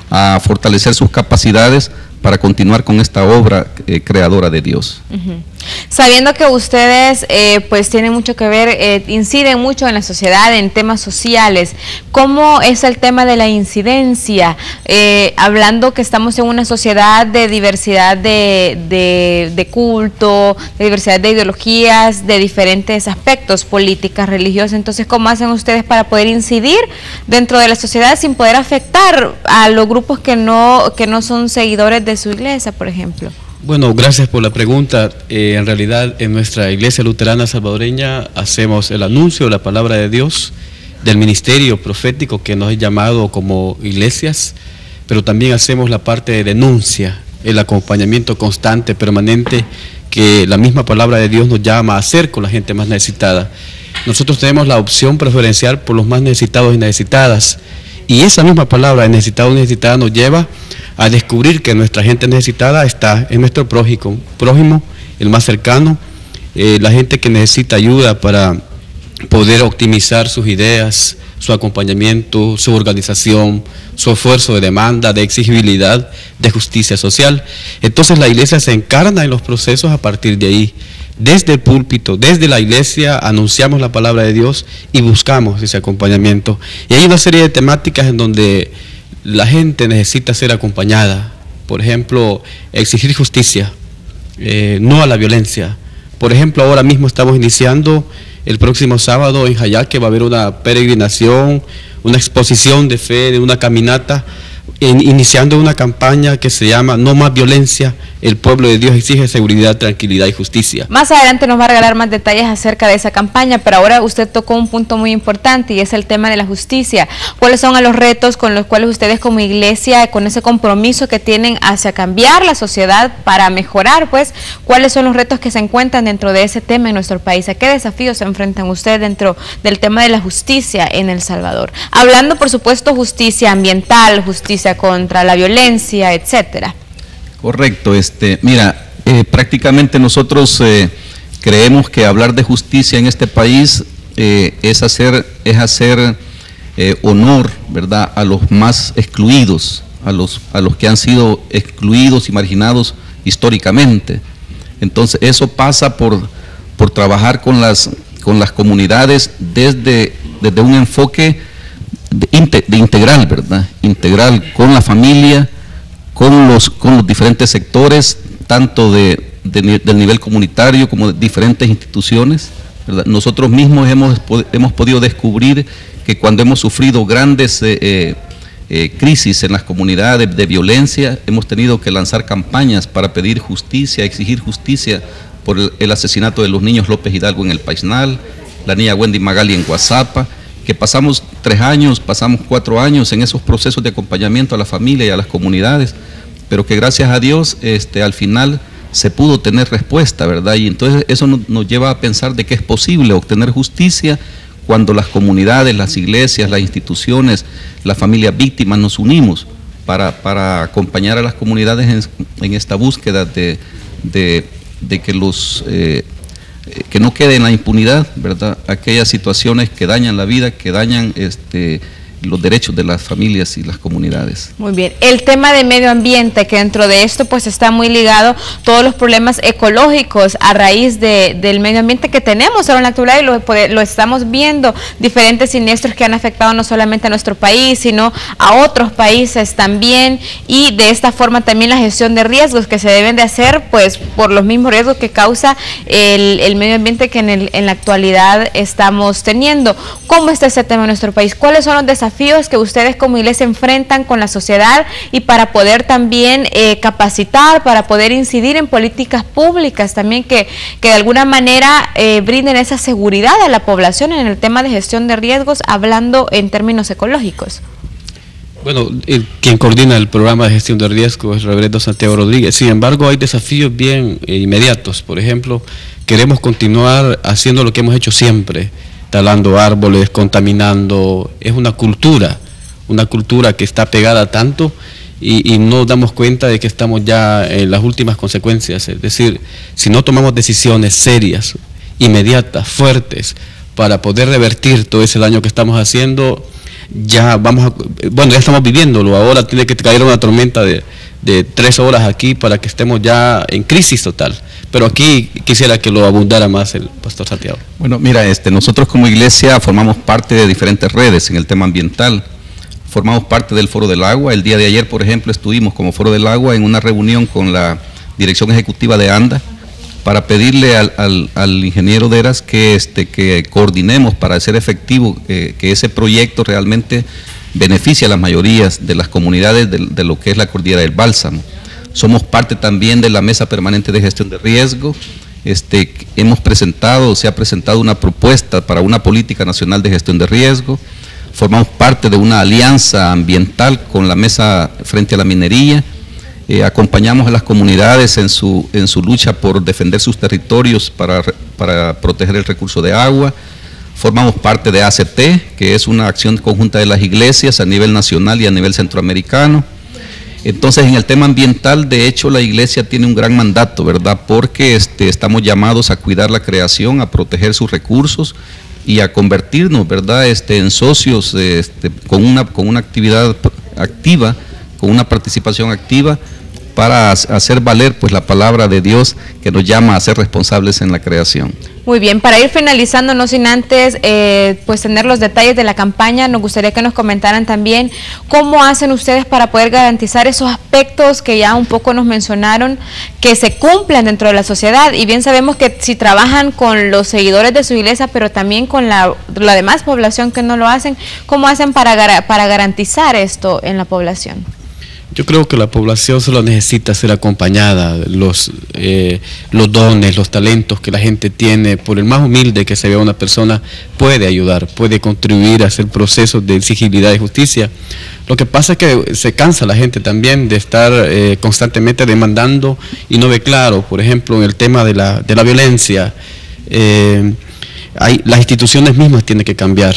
a fortalecer sus capacidades para continuar con esta obra creadora de Dios. Sabiendo que ustedes pues tienen mucho que ver, inciden mucho en la sociedad, en temas sociales, ¿cómo es el tema de la incidencia? Hablando que estamos en una sociedad de diversidad de culto, de diversidad de ideologías, de diferentes aspectos, políticas, religiosas, entonces ¿cómo hacen ustedes para poder incidir dentro de la sociedad sin poder afectar a los grupos que no son seguidores de su iglesia, por ejemplo? Bueno, gracias por la pregunta. En realidad, en nuestra Iglesia Luterana Salvadoreña hacemos el anuncio de la palabra de Dios, del ministerio profético que nos ha llamado como iglesias, pero también hacemos la parte de denuncia, el acompañamiento constante, permanente, que la misma palabra de Dios nos llama a hacer con la gente más necesitada. Nosotros tenemos la opción preferencial por los más necesitados y necesitadas, y esa misma palabra de necesitado y necesitada nos lleva a descubrir que nuestra gente necesitada está en nuestro prójimo, el más cercano, la gente que necesita ayuda para poder optimizar sus ideas, su acompañamiento, su organización, su esfuerzo de demanda, de exigibilidad, de justicia social. Entonces la iglesia se encarna en los procesos a partir de ahí. Desde el púlpito, desde la iglesia, anunciamos la palabra de Dios y buscamos ese acompañamiento. Y hay una serie de temáticas en donde la gente necesita ser acompañada. Por ejemplo, exigir justicia, no a la violencia. Por ejemplo, ahora mismo estamos iniciando el próximo sábado en Jayaque, va a haber una peregrinación, una exposición de fe, de una caminata, iniciando una campaña que se llama No más violencia, el pueblo de Dios exige seguridad, tranquilidad y justicia. Más adelante nos va a regalar más detalles acerca de esa campaña, pero ahora usted tocó un punto muy importante y es el tema de la justicia. ¿Cuáles son los retos con los cuales ustedes como iglesia, con ese compromiso que tienen hacia cambiar la sociedad para mejorar, pues, cuáles son los retos que se encuentran dentro de ese tema en nuestro país? ¿A qué desafíos se enfrentan ustedes dentro del tema de la justicia en El Salvador? Hablando, por supuesto, justicia ambiental, justicia contra la violencia, etcétera. Correcto. Mira, prácticamente nosotros creemos que hablar de justicia en este país es hacer honor, ¿verdad?, a los más excluidos, a los que han sido excluidos y marginados históricamente. Entonces eso pasa por trabajar con las comunidades desde un enfoque de integral, ¿verdad? Integral con la familia, con los diferentes sectores, tanto del nivel comunitario como de diferentes instituciones, ¿verdad? Nosotros mismos hemos podido descubrir que cuando hemos sufrido grandes crisis en las comunidades de violencia, hemos tenido que lanzar campañas para pedir justicia, exigir justicia por el asesinato de los niños López Hidalgo en El Paisnal, la niña Wendy Magali en Guazapa, que pasamos 3 años, pasamos 4 años en esos procesos de acompañamiento a la familia y a las comunidades, pero que gracias a Dios al final se pudo tener respuesta, ¿verdad? Y entonces eso nos lleva a pensar de que es posible obtener justicia cuando las comunidades, las iglesias, las instituciones, las familias víctimas nos unimos para acompañar a las comunidades en esta búsqueda de que que no quede en la impunidad, ¿verdad?, aquellas situaciones que dañan la vida, que dañan los derechos de las familias y las comunidades. Muy bien. El tema de medio ambiente, que dentro de esto pues está muy ligado todos los problemas ecológicos a raíz del medio ambiente que tenemos ahora en la actualidad, y lo estamos viendo, diferentes siniestros que han afectado no solamente a nuestro país, sino a otros países también, y de esta forma también la gestión de riesgos que se deben de hacer pues por los mismos riesgos que causa el medio ambiente que en la actualidad estamos teniendo. ¿Cómo está ese tema en nuestro país? ¿Cuáles son los desafíos que ustedes como iglesia enfrentan con la sociedad y para poder también capacitar, para poder incidir en políticas públicas también que de alguna manera brinden esa seguridad a la población en el tema de gestión de riesgos, hablando en términos ecológicos? Bueno, quien coordina el programa de gestión de riesgos es el reverendo Santiago Rodríguez. Sin embargo, hay desafíos bien inmediatos. Por ejemplo, queremos continuar haciendo lo que hemos hecho siempre, talando árboles, contaminando. Es una cultura que está pegada tanto y no damos cuenta de que estamos ya en las últimas consecuencias. Es decir, si no tomamos decisiones serias, inmediatas, fuertes, para poder revertir todo ese daño que estamos haciendo, ya ya estamos viviéndolo, ahora tiene que caer una tormenta de 3 horas aquí para que estemos ya en crisis total. Pero aquí quisiera que lo abundara más el pastor Santiago. Bueno, mira, nosotros como iglesia formamos parte de diferentes redes en el tema ambiental. Formamos parte del Foro del Agua. El día de ayer, por ejemplo, estuvimos como Foro del Agua en una reunión con la Dirección Ejecutiva de ANDA para pedirle al ingeniero Deras que coordinemos para hacer efectivo que ese proyecto realmente beneficie a las mayorías de las comunidades de lo que es la Cordillera del Bálsamo. Somos parte también de la Mesa Permanente de Gestión de Riesgo. Se ha presentado una propuesta para una política nacional de gestión de riesgo. Formamos parte de una alianza ambiental con la Mesa frente a la minería. Acompañamos a las comunidades en su lucha por defender sus territorios para proteger el recurso de agua. Formamos parte de ACT, que es una acción conjunta de las iglesias a nivel nacional y a nivel centroamericano. Entonces, en el tema ambiental, de hecho, la iglesia tiene un gran mandato, ¿verdad? Porque estamos llamados a cuidar la creación, a proteger sus recursos y a convertirnos, ¿verdad?, en socios con una actividad activa, con una participación activa para hacer valer pues la palabra de Dios que nos llama a ser responsables en la creación. Muy bien, para ir finalizando, no sin antes pues tener los detalles de la campaña, nos gustaría que nos comentaran también cómo hacen ustedes para poder garantizar esos aspectos que ya un poco nos mencionaron, que se cumplan dentro de la sociedad. Y bien sabemos que si trabajan con los seguidores de su iglesia, pero también con la demás población que no lo hacen, ¿cómo hacen para garantizar esto en la población? Yo creo que la población solo necesita ser acompañada, los dones, los talentos que la gente tiene, por el más humilde que se vea una persona, puede ayudar, puede contribuir a hacer procesos de exigibilidad y justicia. Lo que pasa es que se cansa la gente también de estar constantemente demandando y no ve claro. Por ejemplo, en el tema de la violencia, las instituciones mismas tienen que cambiar.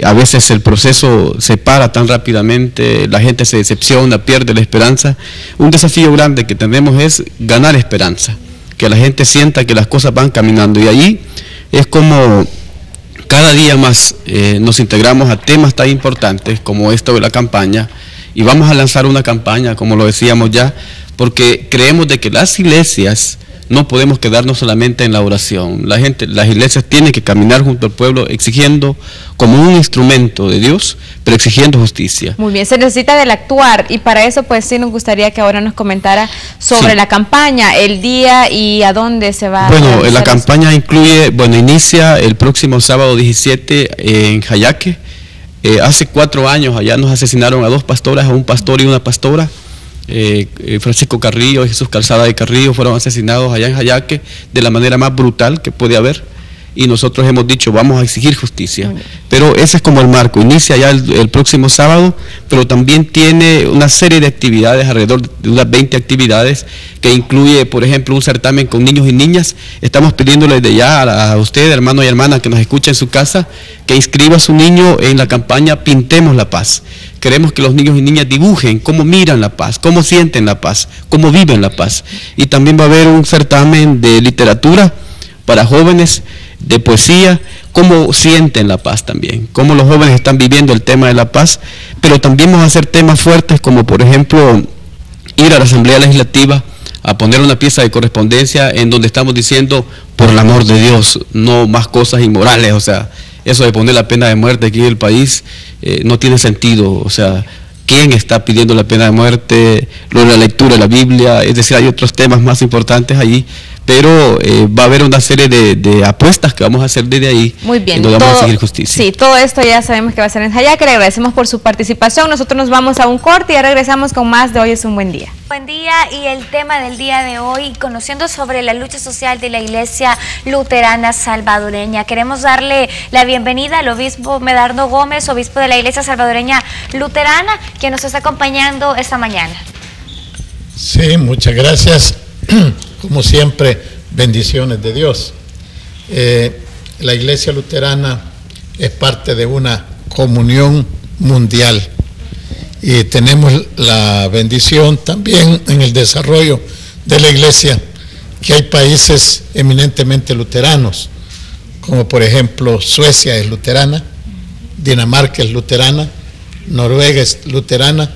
A veces el proceso se para tan rápidamente, la gente se decepciona, pierde la esperanza. Un desafío grande que tenemos es ganar esperanza, que la gente sienta que las cosas van caminando, y ahí es como cada día más nos integramos a temas tan importantes como esto de la campaña, y vamos a lanzar una campaña, como lo decíamos ya, porque creemos de que las iglesias no podemos quedarnos solamente en la oración. Las iglesias tienen que caminar junto al pueblo exigiendo como un instrumento de Dios, pero exigiendo justicia. Muy bien, se necesita del actuar, y para eso pues sí nos gustaría que ahora nos comentara sobre la campaña, el día y a dónde se va. Bueno, la campaña inicia el próximo sábado 17 en Jayaque. Hace 4 años allá nos asesinaron a 2 pastoras, a un pastor y una pastora. Francisco Carrillo y Jesús Calzada de Carrillo fueron asesinados allá en Jayaque de la manera más brutal que puede haber, y nosotros hemos dicho vamos a exigir justicia. Pero ese es como el marco. Inicia ya el próximo sábado, pero también tiene una serie de actividades, alrededor de unas 20 actividades, que incluye, por ejemplo, un certamen con niños y niñas. Estamos pidiéndole de ya a usted, hermano y hermana que nos escucha en su casa, que inscriba a su niño en la campaña Pintemos la Paz. Queremos que los niños y niñas dibujen cómo miran la paz, cómo sienten la paz, cómo viven la paz. Y también va a haber un certamen de literatura para jóvenes, de poesía, cómo sienten la paz también, cómo los jóvenes están viviendo el tema de la paz. Pero también vamos a hacer temas fuertes como, por ejemplo, ir a la Asamblea Legislativa a poner una pieza de correspondencia en donde estamos diciendo, por el amor de Dios, no más cosas inmorales. O sea, eso de poner la pena de muerte aquí en el país no tiene sentido. O sea, ¿quién está pidiendo la pena de muerte? Lo de la lectura de la Biblia, es decir, hay otros temas más importantes allí, pero va a haber una serie de apuestas que vamos a hacer desde ahí. Muy bien, donde vamos a seguir justicia. Sí, todo esto ya sabemos que va a ser en Jayaque. Le agradecemos por su participación. Nosotros nos vamos a un corte y ya regresamos con más de Hoy es un Buen Día. Buen día, y el tema del día de hoy, conociendo sobre la lucha social de la Iglesia Luterana Salvadoreña. Queremos darle la bienvenida al obispo Medardo Gómez, obispo de la Iglesia Salvadoreña Luterana, que nos está acompañando esta mañana. Sí, muchas gracias. Como siempre, bendiciones de Dios. La Iglesia Luterana es parte de una comunión mundial, y tenemos la bendición también en el desarrollo de la Iglesia que hay países eminentemente luteranos, como por ejemplo Suecia es luterana, Dinamarca es luterana, Noruega es luterana,